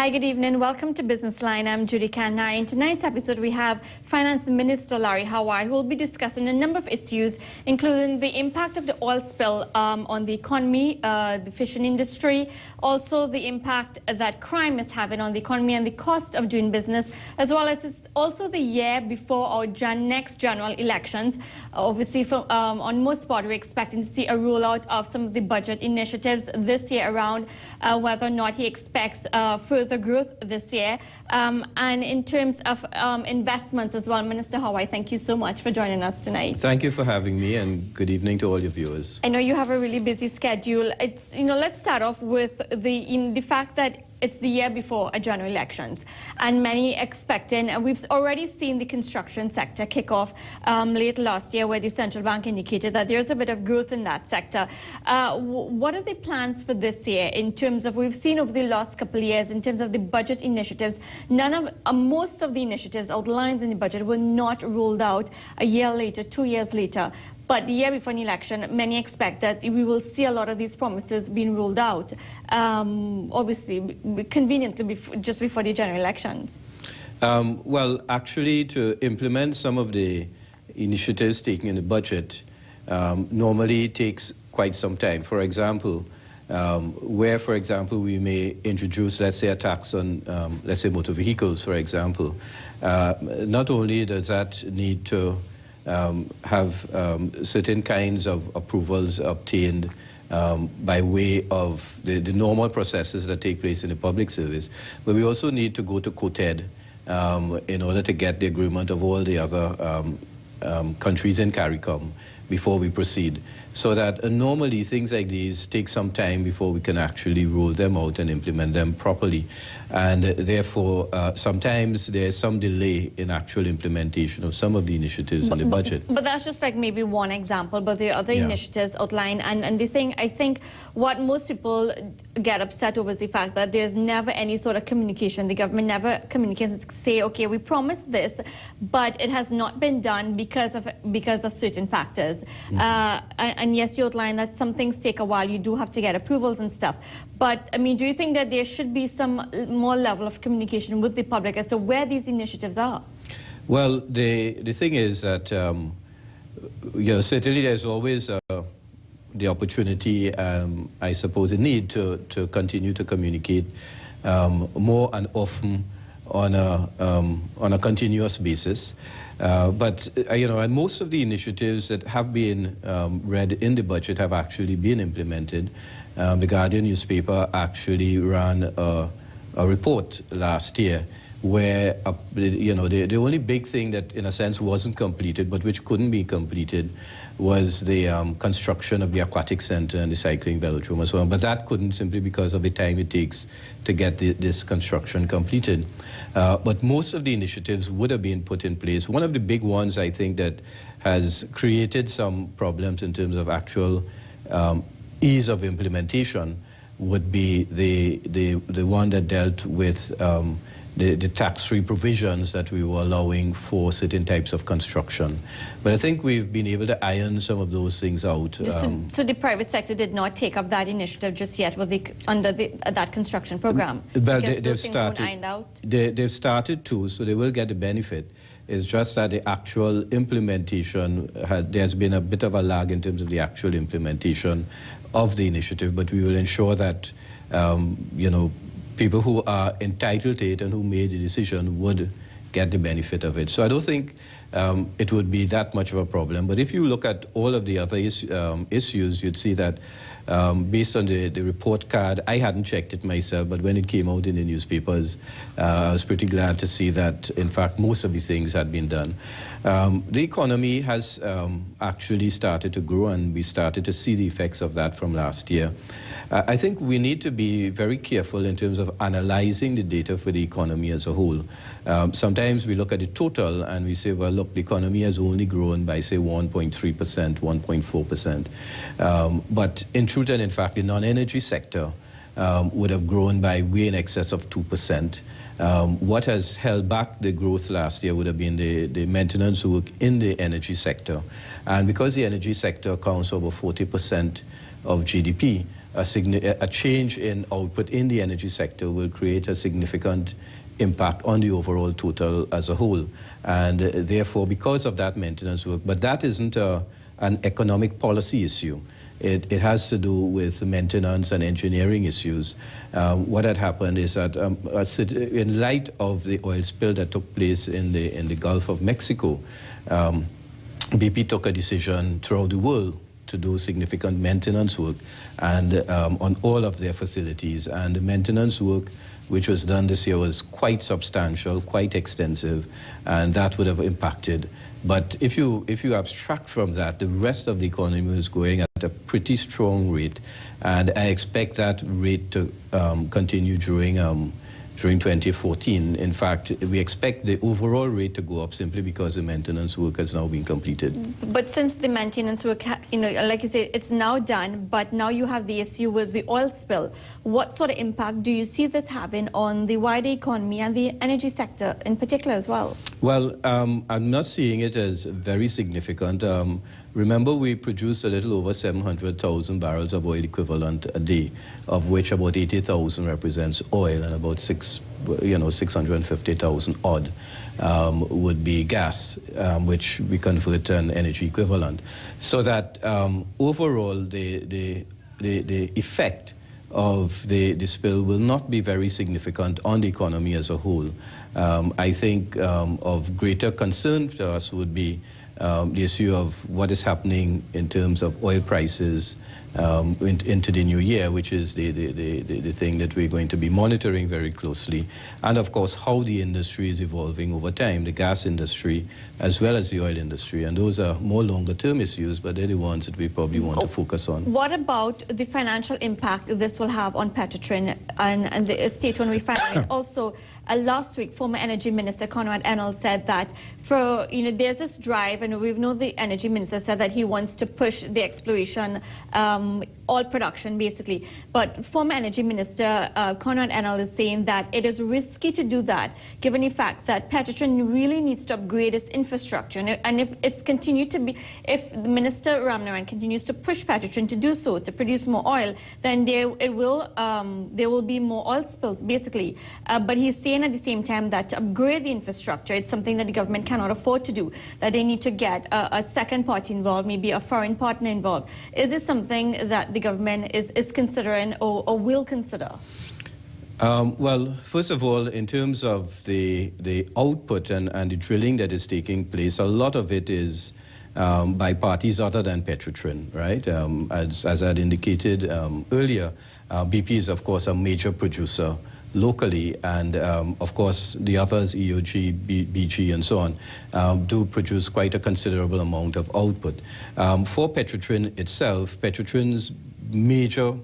Hi, good evening. Welcome to Business Line. I'm Judy Kanai. In tonight's episode, we have Finance Minister Larry Howai, who will be discussing a number of issues, including the impact of the oil spill on the economy, the fishing industry, also the impact that crime is having on the economy and the cost of doing business, as well as also the year before our next general elections. Obviously, on most part, we're expecting to see a rollout of some of the budget initiatives this year around, whether or not he expects further growth this year. And in terms of investments as well, Minister Howai, thank you so much for joining us tonight. Thank you for having me, and good evening to all your viewers. I know you have a really busy schedule. Let's start off with the fact that it's the year before a general elections, and many expecting, and we've already seen the construction sector kick off late last year, where the central bank indicated that there's a bit of growth in that sector. What are the plans for this year in terms of, we've seen over the last couple of years, in terms of the budget initiatives, most of the initiatives outlined in the budget were not rolled out a year later, 2 years later. But the year before an election, many expect that we will see a lot of these promises being rolled out, obviously, conveniently just before the general elections. Well, actually, to implement some of the initiatives taken in the budget normally takes quite some time. For example, for example, we may introduce, let's say, a tax on, let's say, motor vehicles, for example. Not only does that need to have certain kinds of approvals obtained by way of the normal processes that take place in the public service, but we also need to go to COTED in order to get the agreement of all the other countries in CARICOM before we proceed. So that normally things like these take some time before we can actually roll them out and implement them properly. And therefore, sometimes there's some delay in actual implementation of some of the initiatives in the budget. But that's just like maybe one example, but the other initiatives outlined. And the thing, I think what most people get upset over is the fact that there's never any sort of communication. The government never communicates to say, okay, we promised this, but it has not been done because of certain factors. And yes, you outlined that some things take a while. You do have to get approvals and stuff. But, I mean, do you think that there should be some more level of communication with the public as to where these initiatives are? Well, the thing is that, certainly there's always the opportunity, I suppose, the need to continue to communicate more and often on a continuous basis. But and most of the initiatives that have been read in the budget have actually been implemented. The Guardian newspaper actually ran a report last year where, the only big thing that, in a sense, wasn't completed, but which couldn't be completed, was the construction of the aquatic center and the cycling velodrome and so on. But that couldn't, simply because of the time it takes to get this construction completed. But most of the initiatives would have been put in place. One of the big ones, I think, that has created some problems in terms of actual ease of implementation would be the one that dealt with the tax-free provisions that we were allowing for certain types of construction. But I think we've been able to iron some of those things out. So the private sector did not take up that initiative just yet under that construction program? Well, they've started. They've started to, so they will get the benefit. It's just that the actual implementation, there's been a bit of a lag in terms of the actual implementation of the initiative, but we will ensure that, people who are entitled to it and who made the decision would get the benefit of it. So I don't think it would be that much of a problem. But if you look at all of the other issues, you'd see that based on the report card, I hadn't checked it myself, but when it came out in the newspapers, I was pretty glad to see that, in fact, most of the things had been done. The economy has actually started to grow, and we started to see the effects of that from last year. I think we need to be very careful in terms of analyzing the data for the economy as a whole. Sometimes we look at the total and we say, well, look, the economy has only grown by, say, 1.3%, 1.4%. But in truth and in fact, the non-energy sector would have grown by way in excess of 2%. What has held back the growth last year would have been the maintenance work in the energy sector. And because the energy sector accounts for over 40% of GDP, a change in output in the energy sector will create a significant impact on the overall total as a whole. And therefore, because of that maintenance work, but that isn't an economic policy issue. It has to do with maintenance and engineering issues. What had happened is that in light of the oil spill that took place in the Gulf of Mexico, BP took a decision throughout the world to do significant maintenance work and on all of their facilities. And the maintenance work which was done this year was quite substantial, quite extensive, and that would have impacted. But if you abstract from that, the rest of the economy is going at a pretty strong rate, and I expect that rate to continue during 2014. In fact, we expect the overall rate to go up simply because the maintenance work has now been completed. But since the maintenance work, like you say, it's now done, but now you have the issue with the oil spill. What sort of impact do you see this having on the wider economy and the energy sector in particular as well? Well, I'm not seeing it as very significant. Remember, we produced a little over 700,000 barrels of oil equivalent a day, of which about 80,000 represents oil and about 650,000 odd would be gas, which we convert to an energy equivalent. So that overall, the effect of the spill will not be very significant on the economy as a whole. I think of greater concern to us would be the issue of what is happening in terms of oil prices into the new year, which is the thing that we're going to be monitoring very closely. And of course, how the industry is evolving over time, the gas industry as well as the oil industry. And those are more longer term issues, but they're the ones that we probably want to focus on. What about the financial impact this will have on Petrotrin and the state-owned refinery? Also, last week, former Energy Minister Conrad Ennell said that there's this drive, and we know the Energy Minister said that he wants to push the exploration, oil production, basically. But former Energy Minister Conrad Ennell is saying that it is risky to do that, given the fact that Petrotrin really needs to upgrade its infrastructure. And if the Minister Ramnaran continues to push Petrotrin to do so, to produce more oil, then there will be more oil spills, basically. But he's saying at the same time that to upgrade the infrastructure, it's something that the government cannot afford to do, that they need to get a second party involved, maybe a foreign partner involved. Is this something that the government is considering or will consider? Well, first of all, in terms of the output and the drilling that is taking place, a lot of it is by parties other than Petrotrin, right? As I had indicated earlier, BP is, of course, a major producer locally, and of course the others, EOG, BG and so on, do produce quite a considerable amount of output. For Petrotrin itself, Petrotrin's major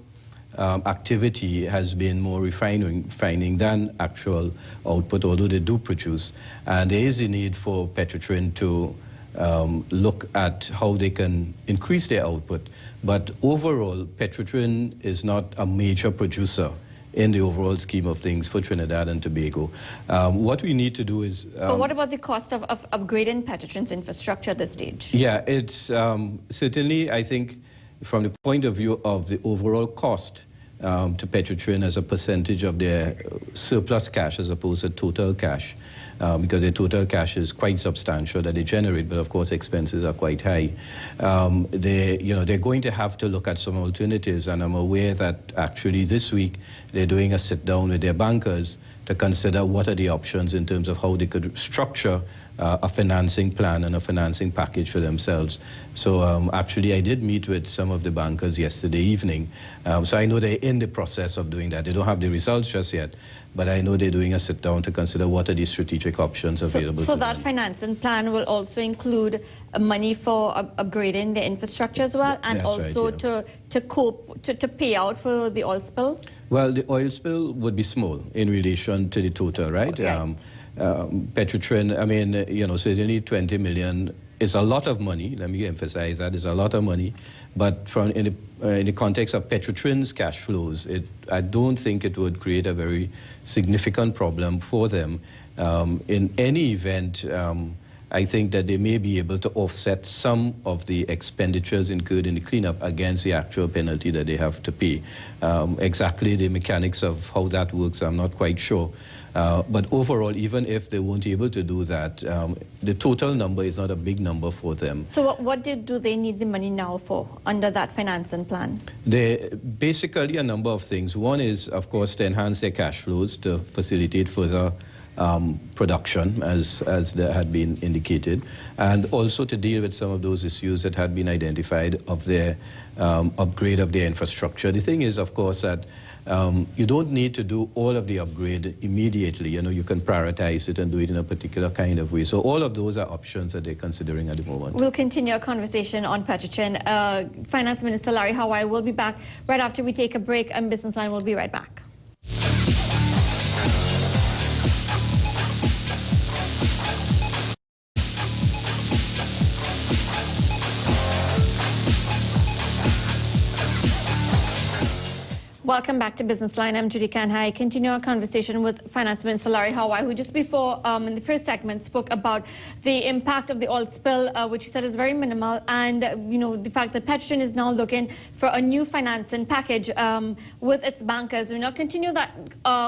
activity has been more refining than actual output, although they do produce. And there is a need for Petrotrin to look at how they can increase their output. But overall, Petrotrin is not a major producer in the overall scheme of things for Trinidad and Tobago. What we need to do is... but what about the cost of upgrading Petrotrin's infrastructure at this stage? Yeah, it's certainly, I think, from the point of view of the overall cost to Petrotrin as a percentage of their surplus cash as opposed to total cash, because their total cash is quite substantial that they generate, but of course expenses are quite high. They're going to have to look at some alternatives, and I'm aware that actually this week they're doing a sit down with their bankers to consider what are the options in terms of how they could structure a financing plan and a financing package for themselves. So actually I did meet with some of the bankers yesterday evening, so I know they're in the process of doing that. They don't have the results just yet, but I know they're doing a sit down to consider what are the strategic options available so to them. that financing plan will also include money for upgrading the infrastructure as well, and that's also right, yeah. to pay out for the oil spill? Well, the oil spill would be small in relation to the total, right? Petrotrin, I mean, certainly 20 million is a lot of money. Let me emphasize that, it's a lot of money. But in the context of Petrotrin's cash flows, I don't think it would create a very significant problem for them. In any event, I think that they may be able to offset some of the expenditures incurred in the cleanup against the actual penalty that they have to pay. Exactly the mechanics of how that works, I'm not quite sure. But overall, even if they weren't able to do that, the total number is not a big number for them. So what do they need the money now for under that financing plan? Basically a number of things. One is, of course, to enhance their cash flows to facilitate further production, as there had been indicated, and also to deal with some of those issues that had been identified of their upgrade of their infrastructure. The thing is, of course, that you don't need to do all of the upgrade immediately. You know, you can prioritize it and do it in a particular kind of way. So all of those are options that they're considering at the moment. We'll continue our conversation on Petrochin. Finance Minister Larry Howai will be back right after we take a break, and Business Line will be right back. Welcome back to Business Line. I'm Judy Kanhai. Continue our conversation with Finance Minister Larry Howai, who just before, in the first segment, spoke about the impact of the oil spill, which he said is very minimal, and the fact that Petrochin is now looking for a new financing package with its bankers. We'll now continue that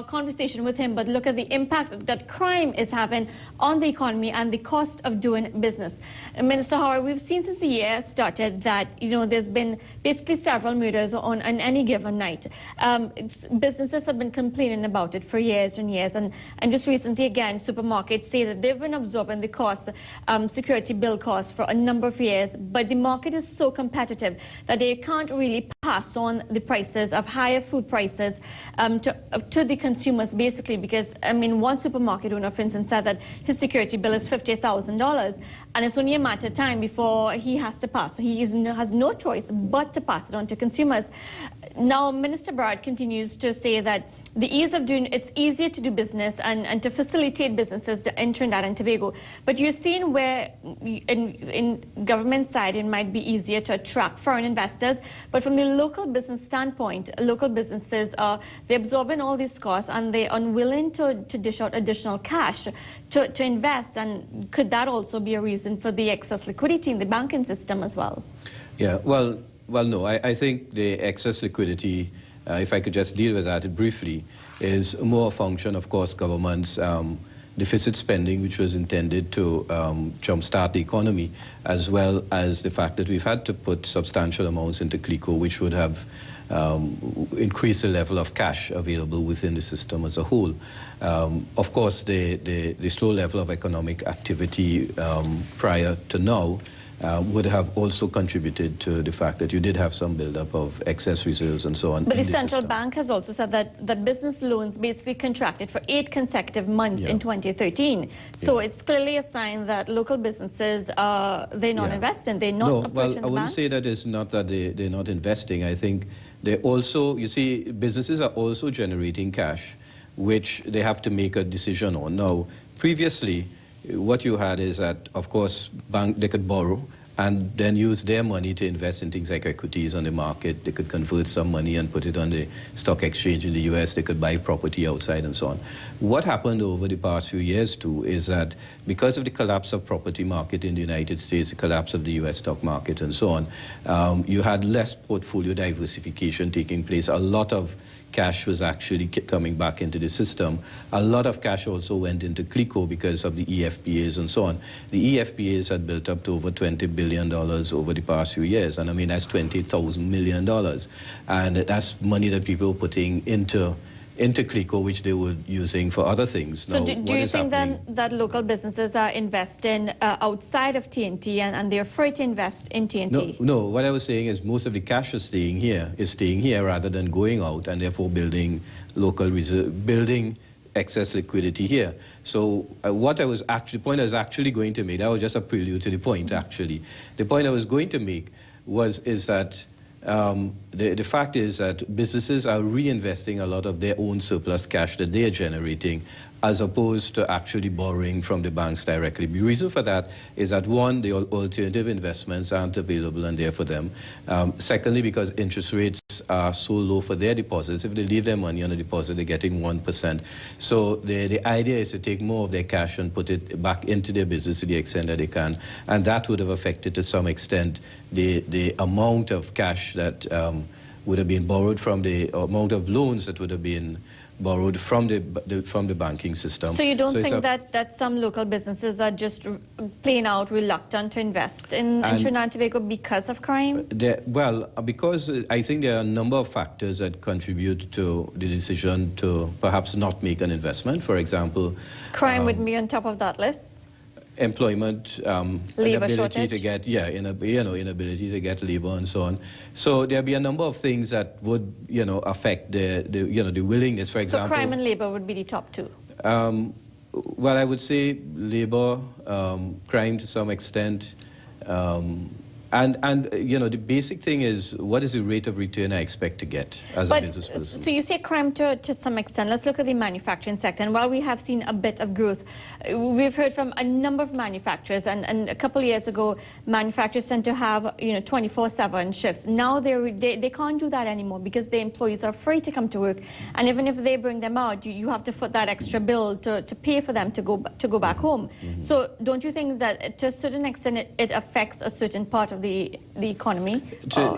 conversation with him, but look at the impact that crime is having on the economy and the cost of doing business. Minister Howai, we've seen since the year started that there's been basically several murders on any given night. Businesses have been complaining about it for years and years, and just recently again supermarkets say that they've been absorbing the cost, security bill costs for a number of years, but the market is so competitive that they can't really pass on the prices of higher food prices to the consumers, basically, because one supermarket owner, for instance, said that his security bill is $50,000 and it's only a matter of time before he has to pass. So he has no choice but to pass it on to consumers. Now, Minister Brad continues to say that it's easier to do business and to facilitate businesses in Trinidad and Tobago. But you're seeing where in government side it might be easier to attract foreign investors. But from the local business standpoint, local businesses they're absorbing all these costs and they're unwilling to dish out additional cash to invest. And could that also be a reason for the excess liquidity in the banking system as well? Yeah, well, no. I think the excess liquidity, if I could just deal with that briefly, is more a function, of course, government's deficit spending, which was intended to jumpstart the economy, as well as the fact that we've had to put substantial amounts into CLICO, which would have increased the level of cash available within the system as a whole. Of course, the slow level of economic activity prior to now would have also contributed to the fact that you did have some buildup of excess reserves and so on. But the central bank has also said that the business loans basically contracted for 8 consecutive months in 2013. So it's clearly a sign that local businesses, they're not investing, they're not approaching the banks. I wouldn't say that it's not that they're not investing. I think they also, you see, businesses are also generating cash, which they have to make a decision on. Now, previously, what you had is that, of course, they could borrow and then use their money to invest in things like equities on the market. They could convert some money and put it on the stock exchange in the US. They could buy property outside and so on. What happened over the past few years, too, is that because of the collapse of property market in the United States, the collapse of the US stock market and so on, you had less portfolio diversification taking place. A lot of cash was actually coming back into the system. A lot of cash also went into CLICO because of the EFPAs and so on. The EFPAs had built up to over $20 billion over the past few years. And I mean, that's $20,000 million. And that's money that people were putting into CLICO, which they were using for other things. So now, do you think then that local businesses are investing outside of TNT and they're afraid to invest in TNT? No, what I was saying is most of the cash is staying here rather than going out and therefore building local reserve, building excess liquidity here. So the point I was actually going to make, that was just a prelude to the point actually. The point I was going to make is that the fact is that businesses are reinvesting a lot of their own surplus cash that they are generating as opposed to actually borrowing from the banks directly. The reason for that is that, one, the alternative investments aren't available and there for them. Secondly, because interest rates are so low for their deposits. If they leave their money on a deposit, they're getting 1%. So the idea is to take more of their cash and put it back into their business to the extent that they can. And that would have affected, to some extent, the amount of cash that would have been borrowed from the amount of loans that would have been borrowed from the banking system. So you don't think that some local businesses are just plain out reluctant to invest in Trinidad and Tobago because of crime? Well, because I think there are a number of factors that contribute to the decision to perhaps not make an investment. For example, crime would be on top of that list. Employment, labor inability shortage. to get, inability to get labor and so on. So there'll be a number of things that would, affect the willingness. For example, so crime and labor would be the top two. Well, I would say labor, crime to some extent, and the basic thing is, what is the rate of return I expect to get as a business person? So you say crime to some extent. Let's look at the manufacturing sector. And while we have seen a bit of growth, we've heard from a number of manufacturers. And a couple of years ago, manufacturers tend to have 24/7 shifts. Now they can't do that anymore because the employees are afraid to come to work. And even if they bring them out, you have to foot that extra bill to pay for them to go back home. Mm-hmm. So don't you think that to a certain extent it affects a certain part of the economy,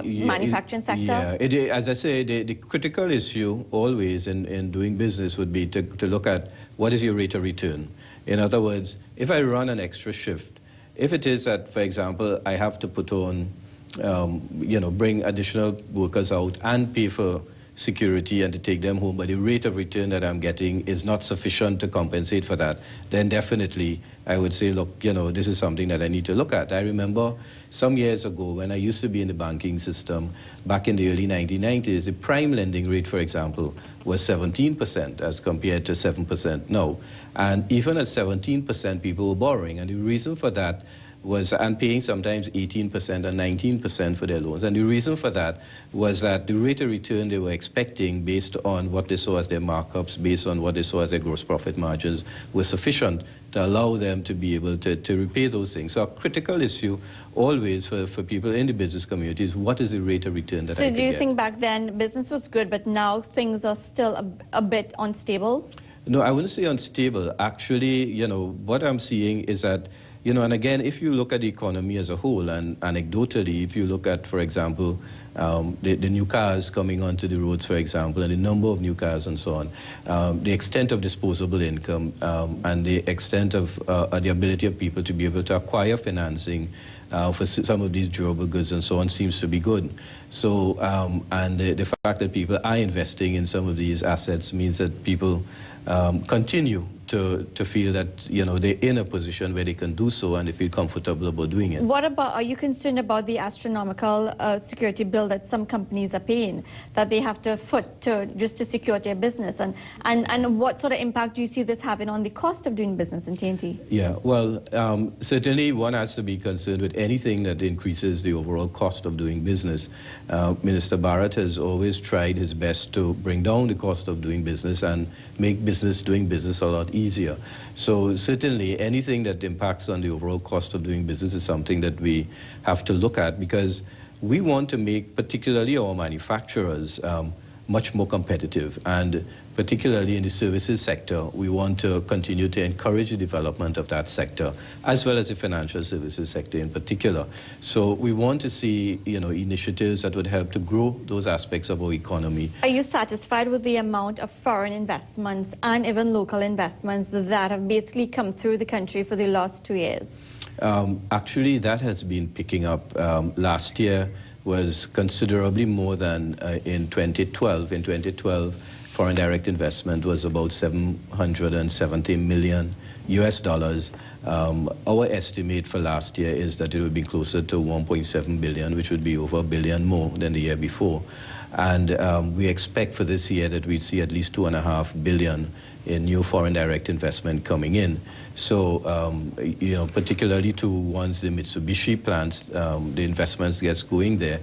manufacturing sector? Yeah, as I say, the critical issue always in doing business would be to look at what is your rate of return. In other words, if I run an extra shift, if it is that, for example, I have to put on, bring additional workers out and pay for security and to take them home, but the rate of return that I'm getting is not sufficient to compensate for that, then definitely I would say, look, this is something that I need to look at. I remember some years ago when I used to be in the banking system, back in the early 1990s, the prime lending rate, for example, was 17% as compared to 7% now. And even at 17%, people were borrowing. And the reason for that was, and paying sometimes 18% and 19% for their loans. And the reason for that was that the rate of return they were expecting based on what they saw as their markups, based on what they saw as their gross profit margins, was sufficient to allow them to be able to repay those things. So a critical issue always for people in the business community is, what is the rate of return that I can get? So do you think back then business was good, but now things are still a bit unstable? No, I wouldn't say unstable. Actually, what I'm seeing is that, and again, if you look at the economy as a whole, and anecdotally, if you look at, for example, the new cars coming onto the roads, for example, and the number of new cars and so on, the extent of disposable income and the extent of the ability of people to be able to acquire financing for some of these durable goods and so on seems to be good. So, and the fact that people are investing in some of these assets means that people continue to feel that they're in a position where they can do so and they feel comfortable about doing it. What about, are you concerned about the astronomical security bill that some companies are paying, that they have to foot just to secure their business? And what sort of impact do you see this having on the cost of doing business in TNT? Yeah, well, certainly one has to be concerned with anything that increases the overall cost of doing business. Minister Barrett has always tried his best to bring down the cost of doing business and make doing business a lot easier. So certainly anything that impacts on the overall cost of doing business is something that we have to look at, because we want to make particularly our manufacturers much more competitive, and particularly in the services sector, we want to continue to encourage the development of that sector, as well as the financial services sector in particular. So we want to see, initiatives that would help to grow those aspects of our economy. Are you satisfied with the amount of foreign investments and even local investments that have basically come through the country for the last 2 years? Actually, that has been picking up. Last year was considerably more than in 2012. In 2012, foreign direct investment was about $770 million US. Our estimate for last year is that it would be closer to 1.7 billion, which would be over $1 billion more than the year before. And we expect for this year that we'd see at least $2.5 billion in new foreign direct investment coming in. So, particularly to once the Mitsubishi plants, the investments gets going there,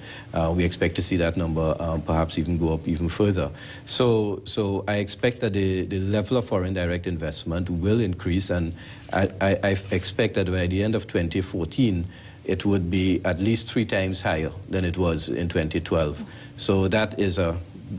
we expect to see that number perhaps even go up even further. So I expect that the level of foreign direct investment will increase, and I expect that by the end of 2014, it would be at least 3 times higher than it was in 2012. So that is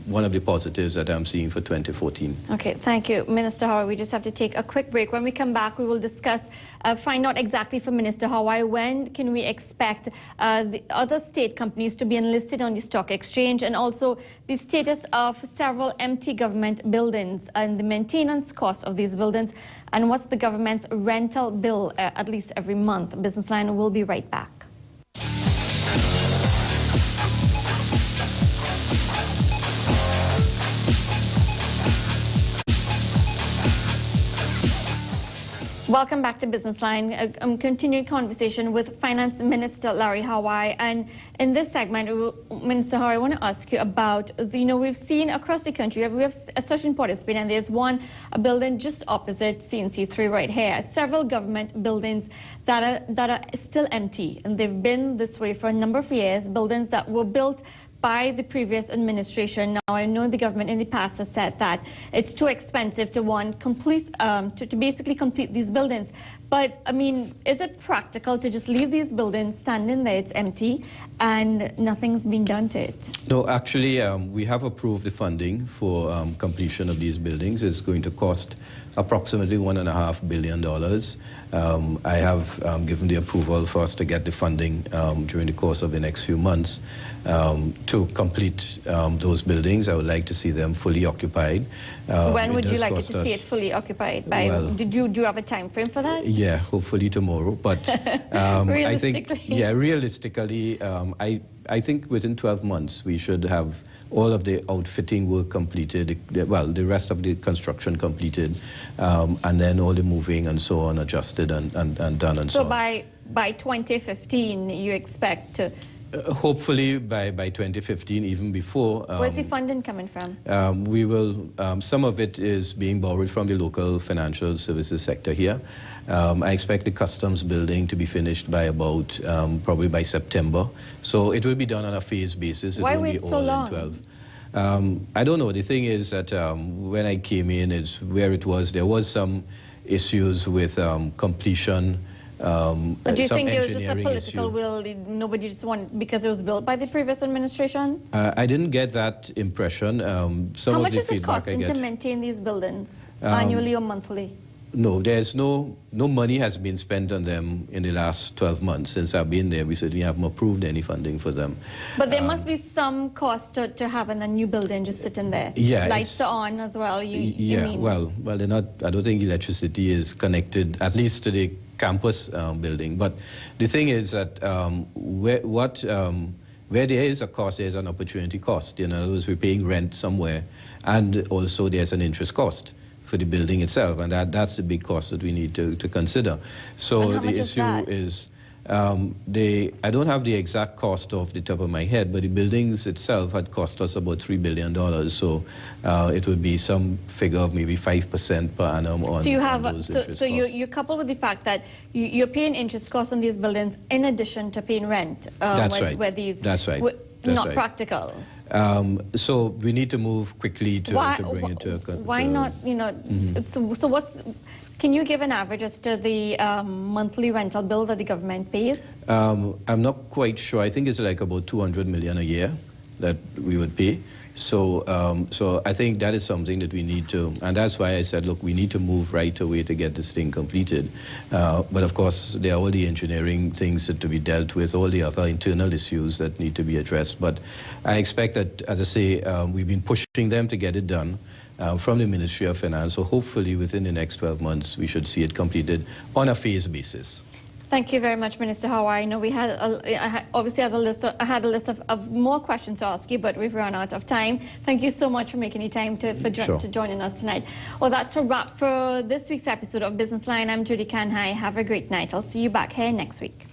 one of the positives that I'm seeing for 2014. Okay, thank you, Minister Howai. We just have to take a quick break. When we come back, we will discuss, find out exactly from Minister Howai, when can we expect the other state companies to be enlisted on the stock exchange, and also the status of several empty government buildings and the maintenance cost of these buildings, and what's the government's rental bill at least every month. Business Line will be right back. Welcome back to Business Line. I'm continuing conversation with Finance Minister Larry Howai, and in this segment, Minister Howai, I want to ask you about, we've seen across the country, we have a session participant, and there's a building just opposite CNC3 right here. Several government buildings that are still empty, and they've been this way for a number of years. Buildings that were built by the previous administration. Now, I know the government in the past has said that it's too expensive to basically complete these buildings. But, I mean, is it practical to just leave these buildings standing there, it's empty, and nothing's been done to it? No, actually, we have approved the funding for completion of these buildings. It's going to cost approximately $1.5 billion. I have given the approval for us to get the funding during the course of the next few months to complete those buildings. I would like to see them fully occupied. When would you like to see it fully occupied? Do you have a time frame for that? Yeah, hopefully tomorrow. But realistically? Realistically, I think within 12 months we should have all of the outfitting work completed, the rest of the construction completed, and then all the moving and so on adjusted and done and so on. So by 2015, you expect to... Hopefully by 2015, even before. Where's the funding coming from? Some of it is being borrowed from the local financial services sector here. I expect the customs building to be finished by about, probably by September. So it will be done on a phased basis. Why wait so long? I don't know. The thing is that when I came in, there was some issues with completion. Do you think there was just a political will? Nobody just wanted, because it was built by the previous administration? I didn't get that impression. How much is it costing to maintain these buildings, annually or monthly? No, there's no money has been spent on them in the last 12 months. Since I've been there, we certainly haven't approved any funding for them. But there must be some cost to having a new building just sitting there. Yeah, lights are on as well. You mean? Well, they're not. I don't think electricity is connected, at least to the campus building. But the thing is that where there is a cost, there's an opportunity cost. In other words, we're paying rent somewhere, and also there's an interest cost for the building itself, and that's the big cost that we need to consider. So the issue is, I don't have the exact cost off the top of my head, but the buildings itself had cost us about $3 billion. So it would be some figure of maybe 5% per annum on. So you have those interest costs. you're coupled with the fact that you're paying interest costs on these buildings in addition to paying rent. That's right. That's right. Not practical. So we need to move quickly to bring it to a... Why not, so can you give an average as to the monthly rental bill that the government pays? I'm not quite sure. I think it's like about $200 million a year that we would pay. So I think that is something that we need to, and that's why I said, look, we need to move right away to get this thing completed. But of course, there are all the engineering things that to be dealt with, all the other internal issues that need to be addressed. But I expect that, as I say, we've been pushing them to get it done from the Ministry of Finance. So hopefully within the next 12 months, we should see it completed on a phased basis. Thank you very much, Minister Howai. I know we had I had a list of more questions to ask you, but we've run out of time. Thank you so much for making the time to joining us tonight. Well, that's a wrap for this week's episode of Business Line. I'm Judy Kanhai. Have a great night. I'll see you back here next week.